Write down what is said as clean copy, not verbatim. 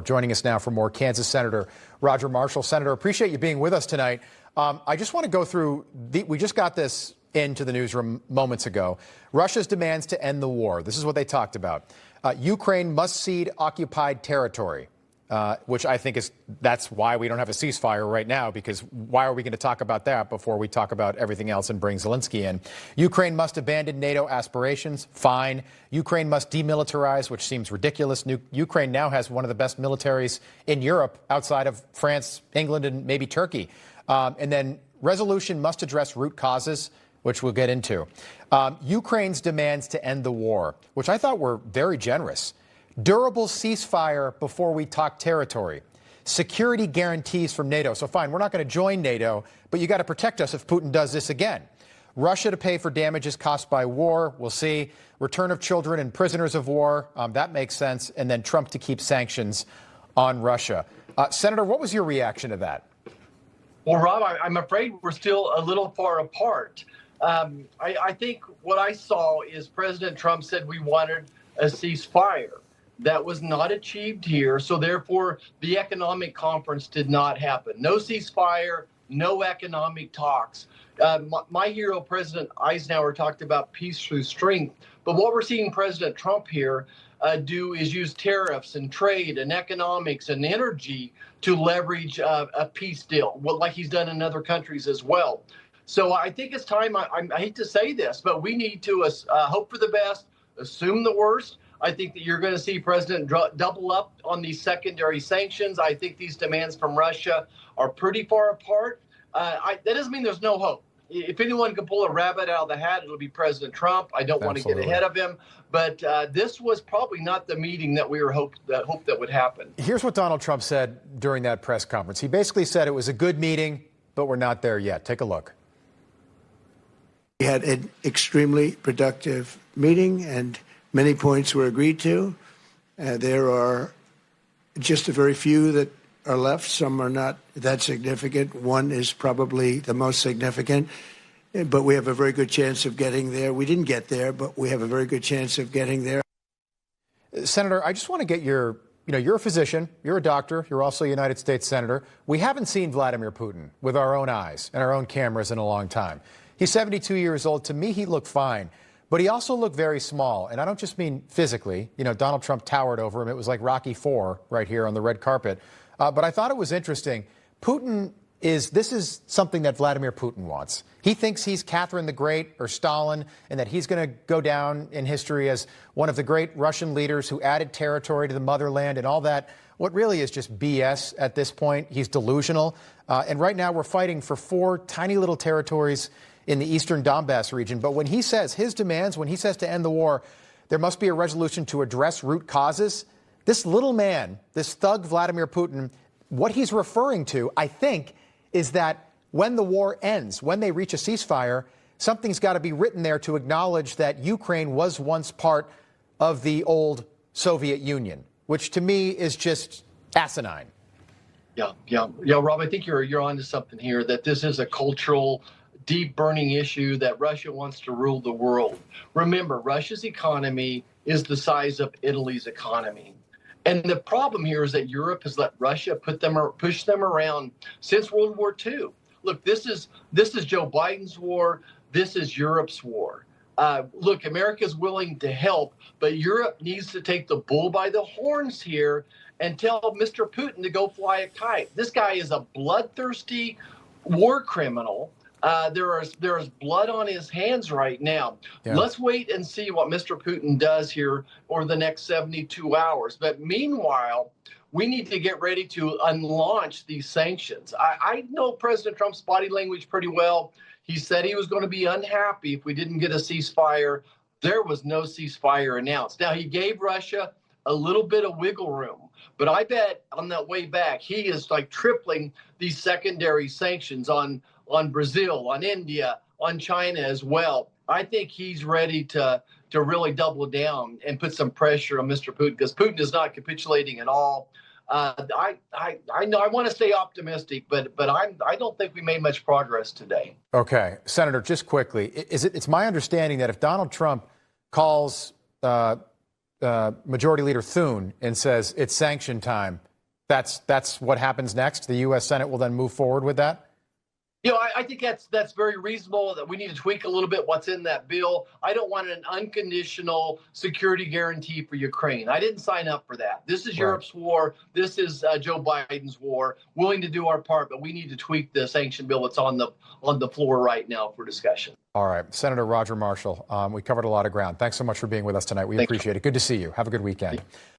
Joining us now for more, Kansas Senator Roger Marshall. Senator, appreciate you being with us tonight. I just want to go through, we just got this into the newsroom moments ago. Russia's demands to end the war. This is what they talked about. Ukraine must cede occupied territory, which I think that's why we don't have a ceasefire right now, because why are we going to talk about that before we talk about everything else and bring Zelensky in? Ukraine must abandon NATO aspirations. Fine. Ukraine must demilitarize, which seems ridiculous. Ukraine now has one of the best militaries in Europe outside of France, England, and maybe Turkey. And then resolution must address root causes, which we'll get into. Ukraine's demands to end the war, which I thought were very generous. Durable ceasefire before we talk territory. Security guarantees from NATO. So fine, we're not going to join NATO, but you got to protect us if Putin does this again. Russia to pay for damages caused by war. We'll see. Return of children and prisoners of war. That makes sense. And then Trump to keep sanctions on Russia. Senator, what was your reaction to that? Well, Rob, I'm afraid we're still a little far apart. I think what I saw is President Trump said we wanted a ceasefire. That was not achieved here, so therefore the economic conference did not happen. No ceasefire, no economic talks. My hero, President Eisenhower, talked about peace through strength, but what we're seeing President Trump here do is use tariffs and trade and economics and energy to leverage a peace deal, like he's done in other countries as well. So I think it's time, I hate to say this, but we need to hope for the best, assume the worst. I think that you're going to see President double up on these secondary sanctions. I think these demands from Russia are pretty far apart. That doesn't mean there's no hope. If anyone can pull a rabbit out of the hat, it'll be President Trump. I don't want to get ahead of him, but this was probably not the meeting that we were hoped that would happen. Here's what Donald Trump said during that press conference. He basically said it was a good meeting, but we're not there yet. Take a look. We had an extremely productive meeting, and many points were agreed to. There are just a very few that are left. Some are not that significant. One is probably the most significant, but we have a very good chance of getting there. We didn't get there, but we have a very good chance of getting there. Senator, I just want to get you're a physician, you're a doctor, you're also a United States Senator. We haven't seen Vladimir Putin with our own eyes and our own cameras in a long time. He's 72 years old. To me, he looked fine. But he also looked very small, and I don't just mean physically. Donald Trump towered over him. It was like Rocky IV right here on the red carpet. But I thought it was interesting. This is something that Vladimir Putin wants. He thinks he's Catherine the Great or Stalin, and that he's going to go down in history as one of the great Russian leaders who added territory to the motherland and all that. What really is just BS at this point. He's delusional. And right now we're fighting for 4 tiny little territories in the eastern Donbass region. But when he says his demands, when he says to end the war, there must be a resolution to address root causes. This little man, this thug Vladimir Putin, what he's referring to, I think, is that when the war ends, when they reach a ceasefire, something's got to be written there to acknowledge that Ukraine was once part of the old Soviet Union, which to me is just asinine. Yeah, Rob, I think you're onto something here, that this is a cultural, deep burning issue that Russia wants to rule the world. Remember, Russia's economy is the size of Italy's economy. And the problem here is that Europe has let Russia push them around since World War II. Look, this is Joe Biden's war. This is Europe's war. Look, America's willing to help, but Europe needs to take the bull by the horns here and tell Mr. Putin to go fly a kite. This guy is a bloodthirsty war criminal. There is blood on his hands right now. Yeah. Let's wait and see what Mr. Putin does here over the next 72 hours. But meanwhile, we need to get ready to unlaunch these sanctions. I know President Trump's body language pretty well. He said he was going to be unhappy if we didn't get a ceasefire. There was no ceasefire announced. Now, he gave Russia a little bit of wiggle room, but I bet on that way back, he is like tripling these secondary sanctions on Brazil, on India, on China as well. I think he's ready to really double down and put some pressure on Mr. Putin, because Putin is not capitulating at all. I know I want to stay optimistic, but I don't think we made much progress today. Okay, Senator, just quickly, it's my understanding that if Donald Trump calls Majority Leader Thune and says it's sanction time, That's what happens next. The U.S. Senate will then move forward with that. I think that's very reasonable, that we need to tweak a little bit what's in that bill. I don't want an unconditional security guarantee for Ukraine. I didn't sign up for that. This is Europe's war. This is Joe Biden's war. Willing to do our part, but we need to tweak the sanction bill that's on the floor right now for discussion. All right, Senator Roger Marshall, we covered a lot of ground. Thanks so much for being with us tonight. We appreciate it. Good to see you. Have a good weekend.